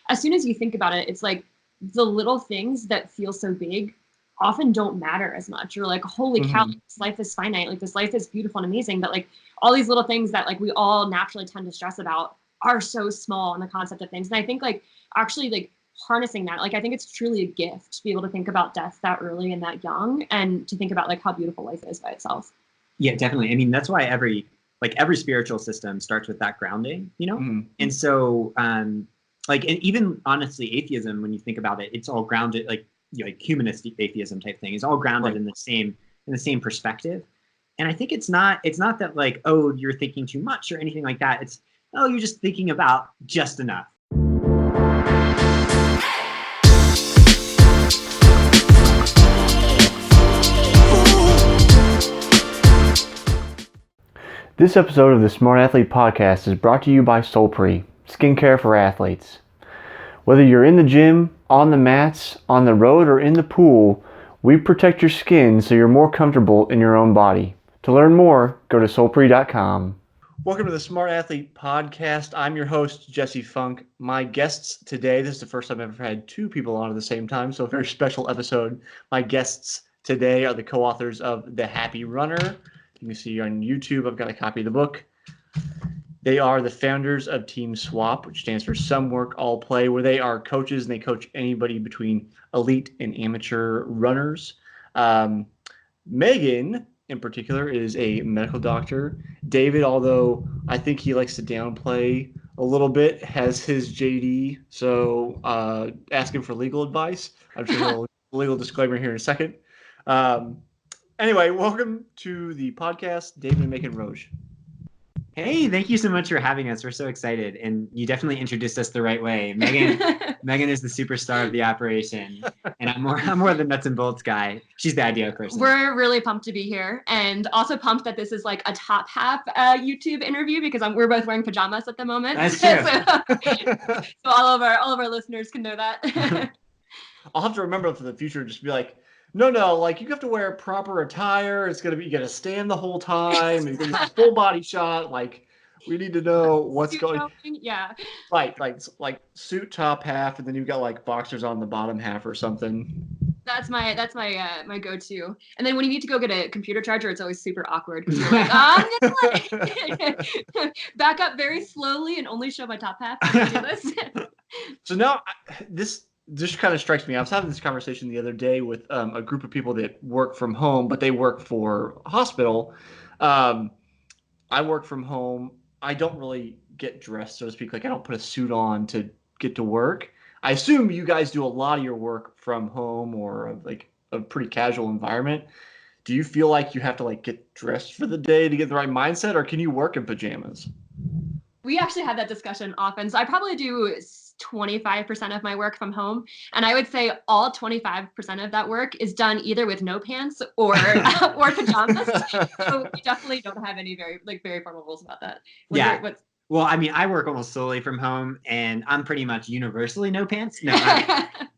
as soon as you think about it, it's like the little things that feel so big often don't matter as much. You're like, holy cow, this life is finite. Like this life is beautiful and amazing. But like all these little things that like we all naturally tend to stress about are so small in the concept of things. And I think like actually like harnessing that, like I think it's truly a gift to be able to think about death that early and that young, and to think about like how beautiful life is by itself. Yeah, definitely. I mean, that's why every spiritual system starts with that grounding, you know? And so like, and even honestly, atheism, when you think about it, it's all grounded, like, you know, like humanist atheism type thing is all grounded in the same perspective. And I think it's not that like, oh, you're thinking too much or anything like that. It's, oh, you're just thinking about just enough. This episode of the Smart Athlete Podcast is brought to you by Solpre, skincare for athletes. Whether you're in the gym, on the mats, on the road, or in the pool, we protect your skin so you're more comfortable in your own body. To learn more, go to solpre.com. Welcome to the Smart Athlete Podcast. I'm your host, Jesse Funk. My guests today, this is the first time I've ever had two people on at the same time, so a very special episode. My guests today are the co-authors of The Happy Runner. You can see on YouTube, I've got a copy of the book. They are the founders of Team Swap, which stands for Some Work, All Play, where they are coaches and they coach anybody between elite and amateur runners. Megan, in particular, is a medical doctor. David, although I think he likes to downplay a little bit, has his JD, so ask him for legal advice. I'm sure he'll legal disclaimer here in a second. Anyway, welcome to the podcast, David and Megan Roche. Hey, thank you so much for having us. We're so excited, and you definitely introduced us the right way. Megan is the superstar of the operation, and I'm more the nuts and bolts guy. She's the ideal person. We're really pumped to be here, and also pumped that this is like a top half YouTube interview because we're both wearing pajamas at the moment. That's true. So all of our listeners can know that. I'll have to remember for the future, just be like, no, like you have to wear proper attire. It's gonna be, you gotta stand the whole time. You're gonna get a full body shot. Like we need to know what's going. Yeah. Right, like suit top half, and then you've got like boxers on the bottom half or something. That's my go-to. And then when you need to go get a computer charger, it's always super awkward because you're like, I'm gonna like back up very slowly and only show my top half to do this. So now this kind of strikes me. I was having this conversation the other day with a group of people that work from home, but they work for a hospital. I work from home. I don't really get dressed, so to speak. Like I don't put a suit on to get to work. I assume you guys do a lot of your work from home or like a pretty casual environment. Do you feel like you have to like get dressed for the day to get the right mindset, or can you work in pajamas? We actually have that discussion often. So I probably do 25% of my work from home. And I would say all 25% of that work is done either with no pants or pajamas. So we definitely don't have any very formal rules about that. Well, I mean, I work almost solely from home, and I'm pretty much universally no pants. No,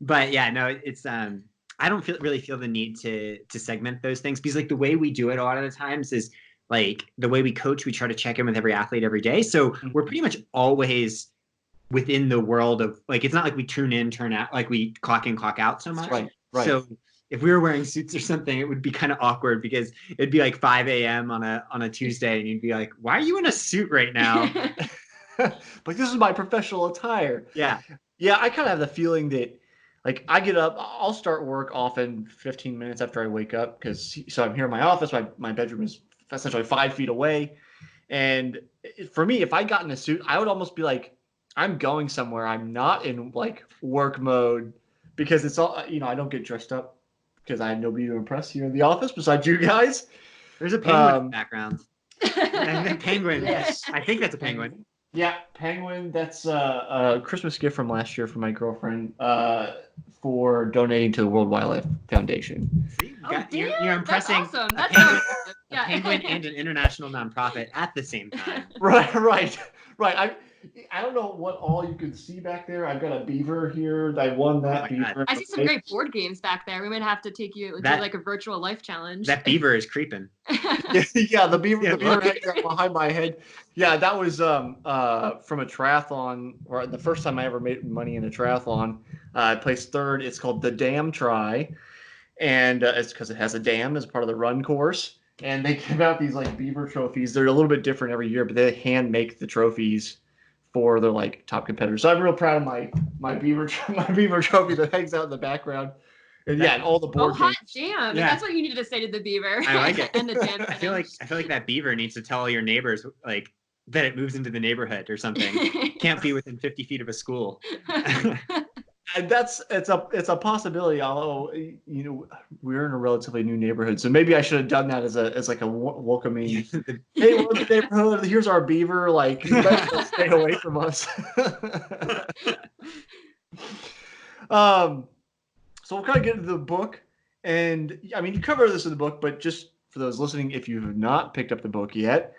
but yeah, no, it's I don't really feel the need to segment those things, because like the way we do it a lot of the times is like the way we coach. We try to check in with every athlete every day, so we're pretty much always within the world of like, it's not like we tune in, turn out, like we clock in, clock out so much. Right. So if we were wearing suits or something, it would be kind of awkward because it'd be like 5 a.m. on a Tuesday, and you'd be like, why are you in a suit right now? Like, this is my professional attire. Yeah. Yeah, I kind of have the feeling that like I get up, I'll start work often 15 minutes after I wake up, so I'm here in my office. My bedroom is essentially 5 feet away. And for me, if I got in a suit, I would almost be like, I'm going somewhere. I'm not in like work mode, because it's all, I don't get dressed up because I have nobody to impress here in the office besides you guys. There's a penguin in the background. And a penguin. Yes. I think that's a penguin. Yeah, penguin. That's a Christmas gift from last year from my girlfriend for donating to the World Wildlife Foundation. See, you're impressing. That's awesome. That's awesome. A penguin and an international nonprofit at the same time. Right. I don't know what all you can see back there. I've got a beaver here. I won that beaver. I see some great board games back there. We might have to take you do like a virtual life challenge. That beaver is creeping. Yeah, the beaver hangs out behind my head. Yeah, that was from a triathlon, or the first time I ever made money in a triathlon. I placed third. It's called the Dam Try, and it's because it has a dam as part of the run course. And they give out these like beaver trophies. They're a little bit different every year, but they hand make the trophies for their like top competitors. So I'm real proud of my beaver trophy that hangs out in the background. And and all the board games. Hot damn! Yeah. That's what you needed to say to the beaver. I like it. And the damn. I feel like that beaver needs to tell all your neighbors like that it moves into the neighborhood or something. Can't be within 50 feet of a school. And it's a possibility. Although we're in a relatively new neighborhood, so maybe I should have done that as like a welcoming. Hey, we're in the neighborhood. Here's our beaver. Like, let's stay away from us. So we'll kind of get into the book, and I mean you cover this in the book, but just for those listening, if you have not picked up the book yet,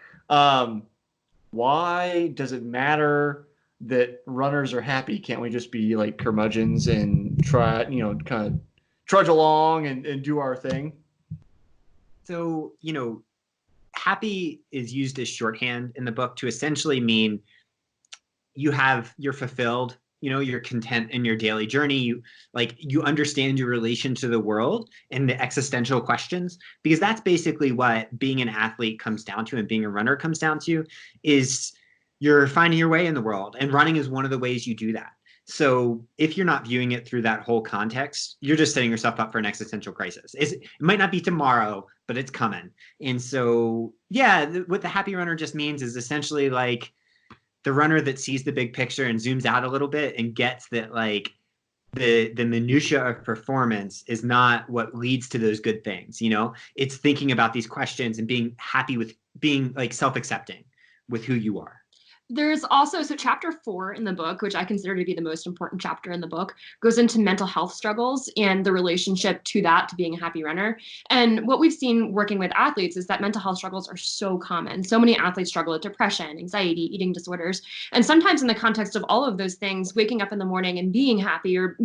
why does it matter that runners are happy? Can't we just be like curmudgeons and try, kind of trudge along and do our thing? So, happy is used as shorthand in the book to essentially mean you're fulfilled, you're content in your daily journey. You understand your relation to the world and the existential questions, because that's basically what being an athlete comes down to, and being a runner comes down to, is you're finding your way in the world, and running is one of the ways you do that. So if you're not viewing it through that whole context, you're just setting yourself up for an existential crisis. It might not be tomorrow, but it's coming. And so, what the happy runner just means is essentially like the runner that sees the big picture and zooms out a little bit and gets that like the minutia of performance is not what leads to those good things. It's thinking about these questions and being happy with being like self-accepting with who you are. There's also, so chapter 4 in the book, which I consider to be the most important chapter in the book, goes into mental health struggles and the relationship to that, to being a happy runner. And what we've seen working with athletes is that mental health struggles are so common. So many athletes struggle with depression, anxiety, eating disorders. And sometimes in the context of all of those things, waking up in the morning and being happy, or,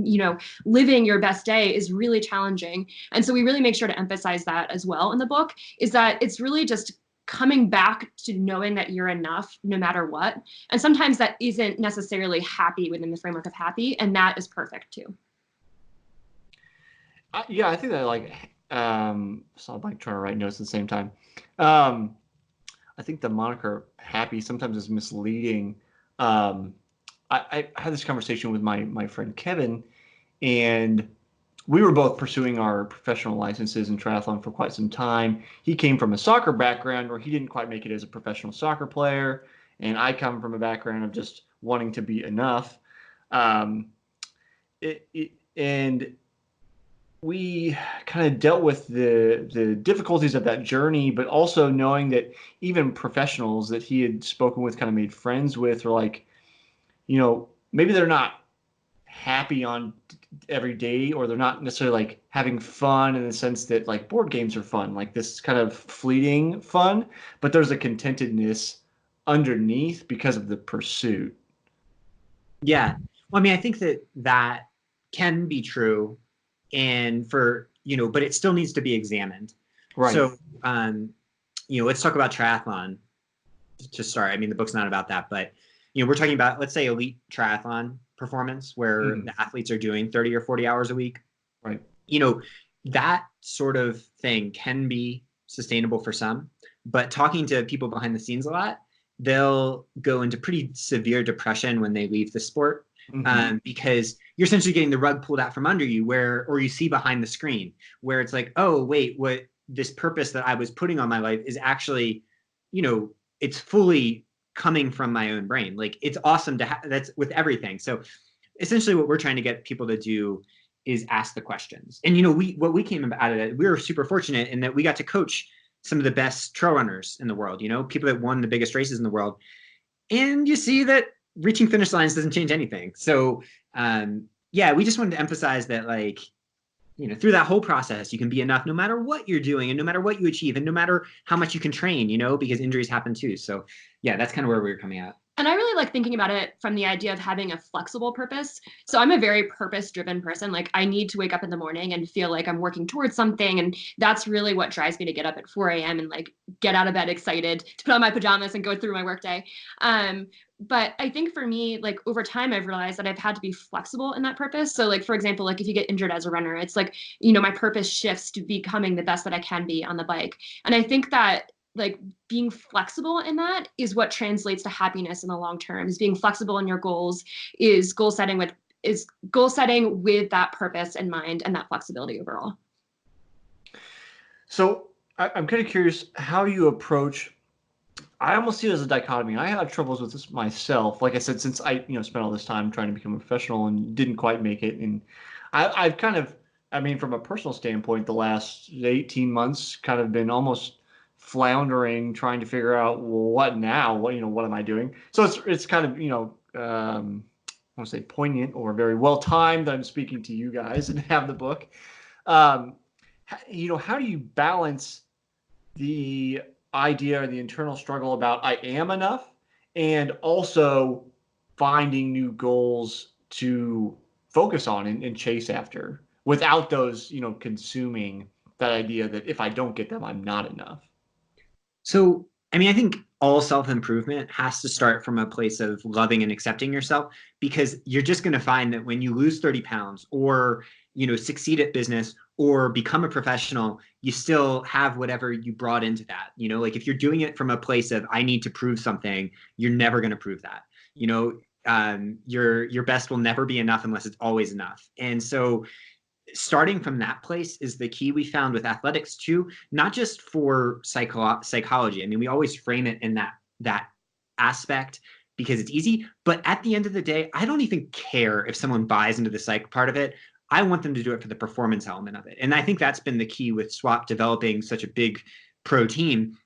living your best day is really challenging. And so we really make sure to emphasize that as well in the book, is that it's really just coming back to knowing that you're enough no matter what. And sometimes that isn't necessarily happy within the framework of happy, and that is perfect too. I think that so I'm like trying to write notes at the same time. I think the moniker happy sometimes is misleading. I had this conversation with my friend Kevin, and we were both pursuing our professional licenses in triathlon for quite some time. He came from a soccer background where he didn't quite make it as a professional soccer player, and I come from a background of just wanting to be enough. And we kind of dealt with the difficulties of that journey, but also knowing that even professionals that he had spoken with, kind of made friends with, were like, maybe they're not happy on every day, or they're not necessarily like having fun in the sense that like board games are fun, like this kind of fleeting fun, but there's a contentedness underneath because of the pursuit. Yeah. Well, I mean, I think that can be true, and but it still needs to be examined. Right. So, let's talk about triathlon to start. I mean, the book's not about that, but, we're talking about, let's say, elite triathlon performance where the athletes are doing 30 or 40 hours a week. Right. That sort of thing can be sustainable for some, but talking to people behind the scenes a lot, they'll go into pretty severe depression when they leave the sport, because you're essentially getting the rug pulled out from under you, or you see behind the screen where it's like, oh, wait, what this purpose that I was putting on my life is actually, it's fully coming from my own brain. Like, it's awesome to that's with everything. So essentially what we're trying to get people to do is ask the questions. And, what we came out of it, we were super fortunate in that we got to coach some of the best trail runners in the world, people that won the biggest races in the world. And you see that reaching finish lines doesn't change anything. So, we just wanted to emphasize that, like, through that whole process, you can be enough no matter what you're doing and no matter what you achieve and no matter how much you can train, because injuries happen too. So, that's kind of where we were coming at. And I really like thinking about it from the idea of having a flexible purpose. So I'm a very purpose-driven person. Like I need to wake up in the morning and feel like I'm working towards something. And that's really what drives me to get up at 4 a.m. and like get out of bed excited to put on my pajamas and go through my workday. But I think for me, like over time, I've realized that I've had to be flexible in that purpose. So like, for example, like if you get injured as a runner, it's like, my purpose shifts to becoming the best that I can be on the bike. And I think that like being flexible in that is what translates to happiness in the long term. Is being flexible in your goals, is goal setting with that purpose in mind and that flexibility overall. So I'm kind of curious how you approach. I almost see it as a dichotomy. I have troubles with this myself. Like I said, since I spent all this time trying to become a professional and didn't quite make it, and I've kind of, I mean, from a personal standpoint, the last 18 months kind of been almost floundering, trying to figure out, well, what now? What am I doing? So it's kind of I want to say poignant or very well timed that I'm speaking to you guys and have the book. How do you balance the idea or the internal struggle about I am enough and also finding new goals to focus on and chase after without those, consuming that idea that if I don't get them, I'm not enough? So, I mean, I think all self-improvement has to start from a place of loving and accepting yourself, because you're just going to find that when you lose 30 pounds or, succeed at business or become a professional, you still have whatever you brought into that. Like if you're doing it from a place of I need to prove something, you're never going to prove that. Your best will never be enough unless it's always enough. And so starting from that place is the key we found with athletics too, not just for psychology. I mean, we always frame it in that aspect because it's easy, but at the end of the day, I don't even care if someone buys into the psych part of it. I want them to do it for the performance element of it. And I think that's been the key with SWAP developing such a big pro team,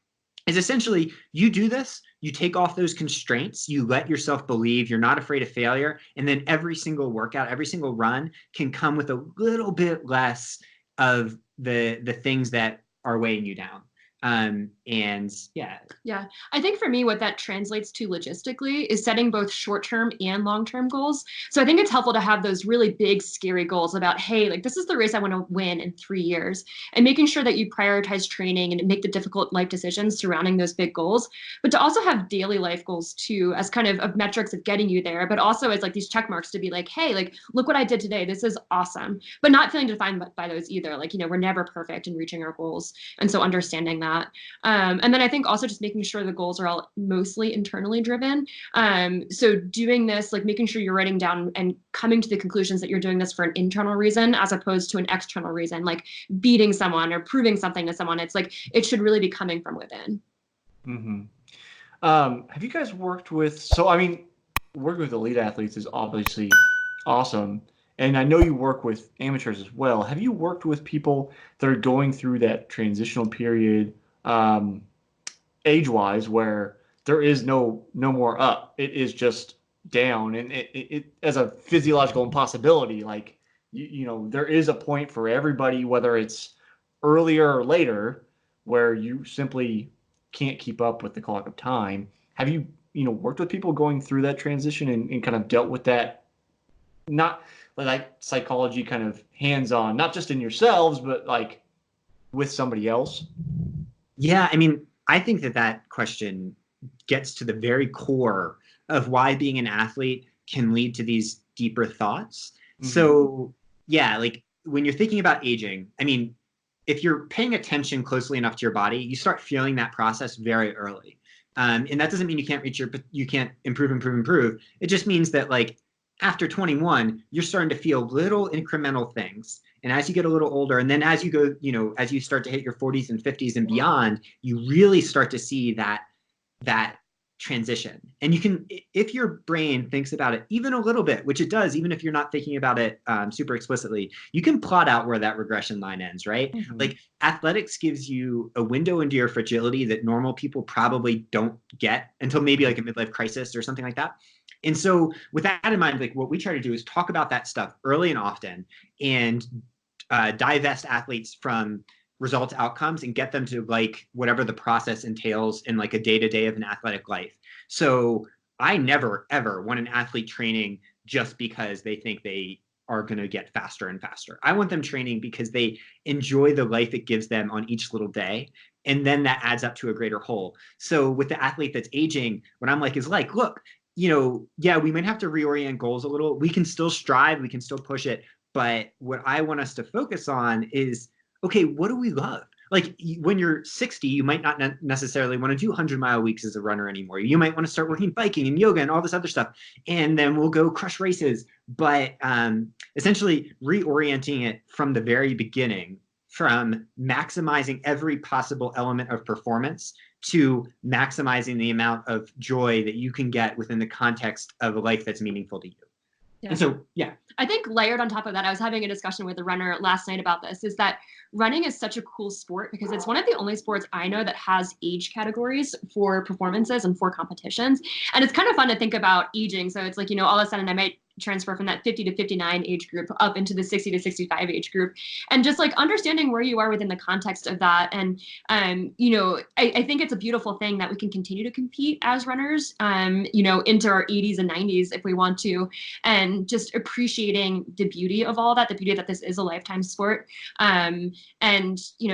is essentially you do this, you take off those constraints, you let yourself believe, you're not afraid of failure, and then every single workout, every single run can come with a little bit less of the things that are weighing you down. Yeah. I think for me, what that translates to logistically is setting both short-term and long-term goals. So I think it's helpful to have those really big, scary goals about, hey, like this is the race I want to win in 3 years, and making sure that you prioritize training and make the difficult life decisions surrounding those big goals, but to also have daily life goals too, as kind of metrics of getting you there, but also as like these check marks to be like, hey, like, look what I did today. This is awesome, but not feeling defined by those either. Like, we're never perfect in reaching our goals. And so understanding that. And then I think also just making sure the goals are all mostly internally driven. So doing this, like making sure you're writing down and coming to the conclusions that you're doing this for an internal reason as opposed to an external reason, like beating someone or proving something to someone. It's like, it should really be coming from within. Mm-hmm. Have you guys worked with, working with elite athletes is obviously awesome. And I know you work with amateurs as well. Have you worked with people that are going through that transitional period, age-wise, where there is no more up? It is just down, and it as a physiological impossibility. Like there is a point for everybody, whether it's earlier or later, where you simply can't keep up with the clock of time. Have you worked with people going through that transition and kind of dealt with that? Not like psychology kind of hands-on, not just in yourselves, but like with somebody else? Yeah, I mean, I think that question gets to the very core of why being an athlete can lead to these deeper thoughts. Mm-hmm. So yeah, like when you're thinking about aging, I mean, if you're paying attention closely enough to your body, you start feeling that process very early. And that doesn't mean you can't you can't improve. It just means that like after 21, you're starting to feel little incremental things. And as you get a little older, and then as you go, as you start to hit your 40s and 50s and beyond, you really start to see that transition. And you can, if your brain thinks about it even a little bit, which it does, even if you're not thinking about it super explicitly, you can plot out where that regression line ends, right? Mm-hmm. Like athletics gives you a window into your fragility that normal people probably don't get until maybe like a midlife crisis or something like that. And so with that in mind, like what we try to do is talk about that stuff early and often and divest athletes from result outcomes and get them to like whatever the process entails in like a day-to-day of an athletic life. So I never, ever want an athlete training just because they think they are going to get faster and faster. I want them training because they enjoy the life it gives them on each little day. And then that adds up to a greater whole. So with the athlete that's aging, what I'm like is like, look, yeah, we might have to reorient goals a little. We can still strive, we can still push it. But what I want us to focus on is, okay, what do we love? Like when you're 60, you might not necessarily want to do 100-mile weeks as a runner anymore. You might want to start working biking and yoga and all this other stuff. And then we'll go crush races. But essentially reorienting it from the very beginning, from maximizing every possible element of performance to maximizing the amount of joy that you can get within the context of a life that's meaningful to you. Yeah. And so, yeah. I think layered on top of that, I was having a discussion with a runner last night about this, is that running is such a cool sport because it's one of the only sports I know that has age categories for performances and for competitions. And it's kind of fun to think about aging. So it's like, all of a sudden I might transfer from that 50 to 59 age group up into the 60 to 65 age group, and just like understanding where you are within the context of that. And I think it's a beautiful thing that we can continue to compete as runners into our 80s and 90s if we want to, and just appreciating the beauty of all that, the beauty that this is a lifetime sport, and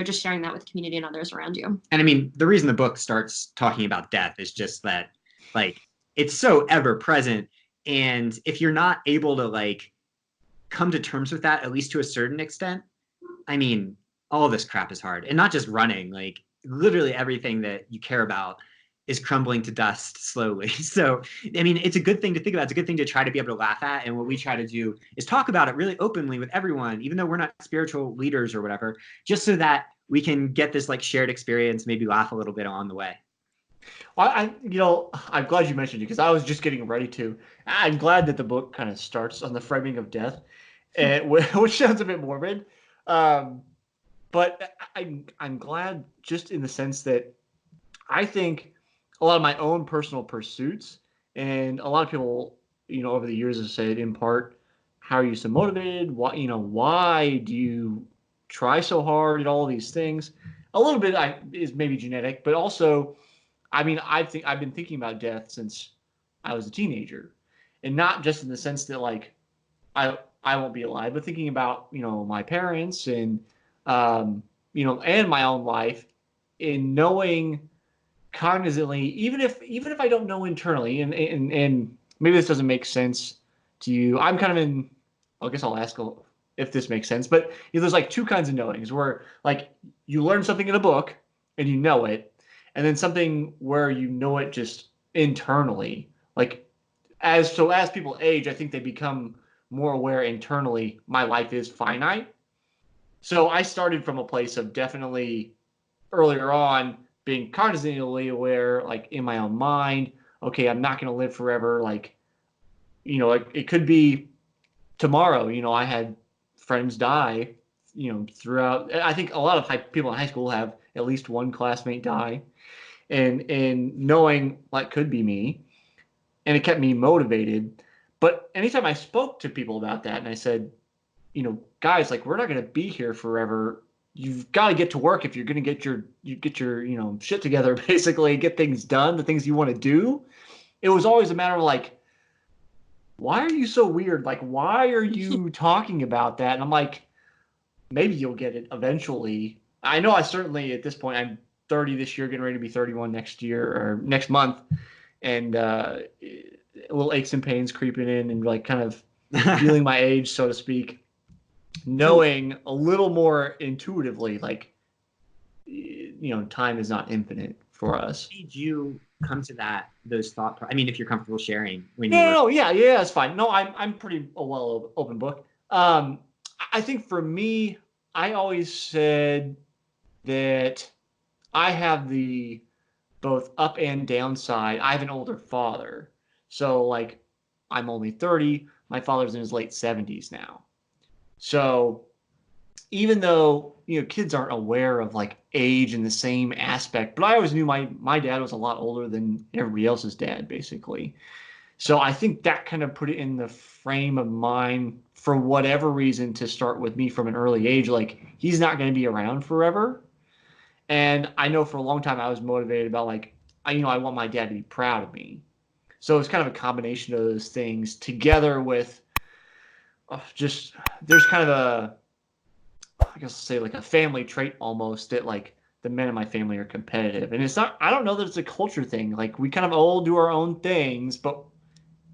just sharing that with the community and others around you. And I mean, the reason the book starts talking about death is just that, like, it's so ever present. And if you're not able to like come to terms with that, at least to a certain extent, I mean, all of this crap is hard. And not just running, like literally everything that you care about is crumbling to dust slowly. So, I mean, it's a good thing to think about. It's a good thing to try to be able to laugh at. And what we try to do is talk about it really openly with everyone, even though we're not spiritual leaders or whatever, just so that we can get this like shared experience, maybe laugh a little bit on the way. Well, I'm glad you mentioned it because I was just getting ready to. I'm glad that the book kind of starts on the framing of death, which sounds a bit morbid. But I'm glad just in the sense that I think a lot of my own personal pursuits, and a lot of people, over the years have said in part, how are you so motivated? Why do you try so hard at all these things? A little bit is maybe genetic, but also, I mean, I've been thinking about death since I was a teenager, and not just in the sense that like I won't be alive, but thinking about my parents and and my own life, in knowing cognizantly, even if I don't know internally, and maybe this doesn't make sense to you. I'm kind of in. I guess I'll ask if this makes sense, but there's like two kinds of knowings where like you learn something in a book and you know it. And then something where you know it just internally, like as people age, I think they become more aware internally. My life is finite. So I started from a place of definitely earlier on being cognizantly aware, like in my own mind. Okay, I'm not going to live forever. Like, it could be tomorrow. I had friends die. Throughout. I think a lot of people in high school have at least one classmate die. And knowing like could be me, and it kept me motivated. But anytime I spoke to people about that and I said, guys, like we're not going to be here forever. You've got to get to work if you're going to get your shit together, basically get things done, the things you want to do. It was always a matter of like, why are you so weird? Like, why are you talking about that? And I'm like, maybe you'll get it eventually. I know I certainly at this point I'm 30 this year, getting ready to be 31 next year or next month, and little aches and pains creeping in and like kind of feeling my age, so to speak, knowing a little more intuitively, like time is not infinite for us. Did you come to those thought? I mean, if you're comfortable sharing. Yeah, it's fine. No, I'm pretty open book. I think for me, I always said that I have the both up and downside. I have an older father. So like I'm only 30. My father's in his late 70s now. So even though, kids aren't aware of like age in the same aspect, but I always knew my dad was a lot older than everybody else's dad, basically. So I think that kind of put it in the frame of mind for whatever reason to start with me from an early age. Like he's not going to be around forever. And I know for a long time I was motivated about like, I want my dad to be proud of me. So it's kind of a combination of those things together with just there's kind of I guess I'll say like a family trait almost that like the men in my family are competitive. And it's not, I don't know that it's a culture thing. Like we kind of all do our own things, but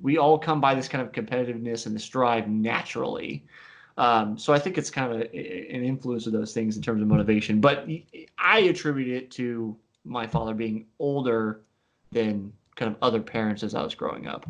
we all come by this kind of competitiveness and this drive naturally. So I think it's kind of an influence of those things in terms of motivation. But I attribute it to my father being older than kind of other parents as I was growing up.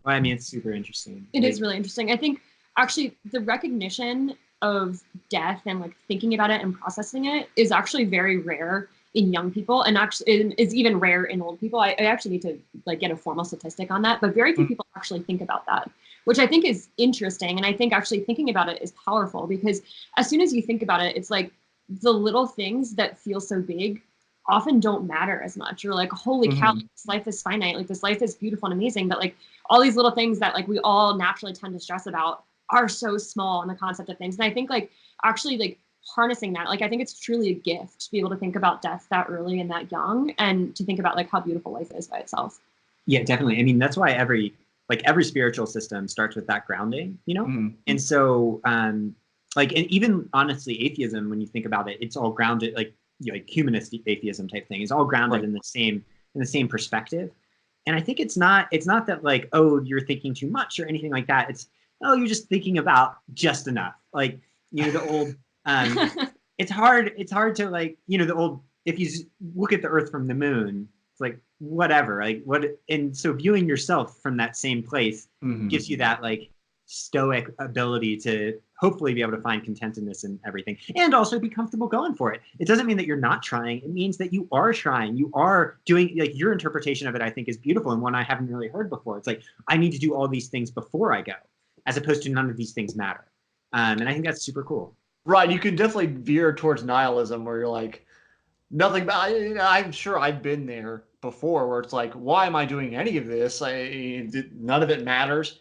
Well, I mean, it's super interesting. It is really interesting. I think actually the recognition of death and like thinking about it and processing it is actually very rare in young people, and actually is even rare in old people. I actually need to like get a formal statistic on that, but very few people actually think about that, which I think is interesting. And I think actually thinking about it is powerful, because as soon as you think about it, it's like the little things that feel so big often don't matter as much. You're like, holy cow, this life is finite. Like this life is beautiful and amazing, but like all these little things that like we all naturally tend to stress about are so small in the concept of things. And I think like actually like harnessing that, like I think it's truly a gift to be able to think about death that early and that young, and to think about like how beautiful life is by itself. Yeah, definitely. I mean, that's why every spiritual system starts with that grounding, you know? And so like, and even honestly, atheism, when you think about it, it's all grounded, like, you know, like humanist atheism type thing is all grounded in the same perspective. And I think it's not that like, oh, you're thinking too much or anything like that. It's, oh, you're just thinking about just enough. Like, you know, the old it's hard to like, you know, the old, if you look at the earth from the moon, it's like whatever, like what, and so viewing yourself from that same place gives you that like stoic ability to hopefully be able to find contentedness in everything, and also be comfortable going for it. It doesn't mean that you're not trying. It means that you are trying. You are doing, like, your interpretation of it, I think, is beautiful, and one I haven't really heard before. It's like, I need to do all these things before I go, as opposed to none of these things matter. And I think that's super cool. Right. You can definitely veer towards nihilism where you're like, nothing. I'm sure I've been there before where it's like, why am I doing any of this? None of it matters.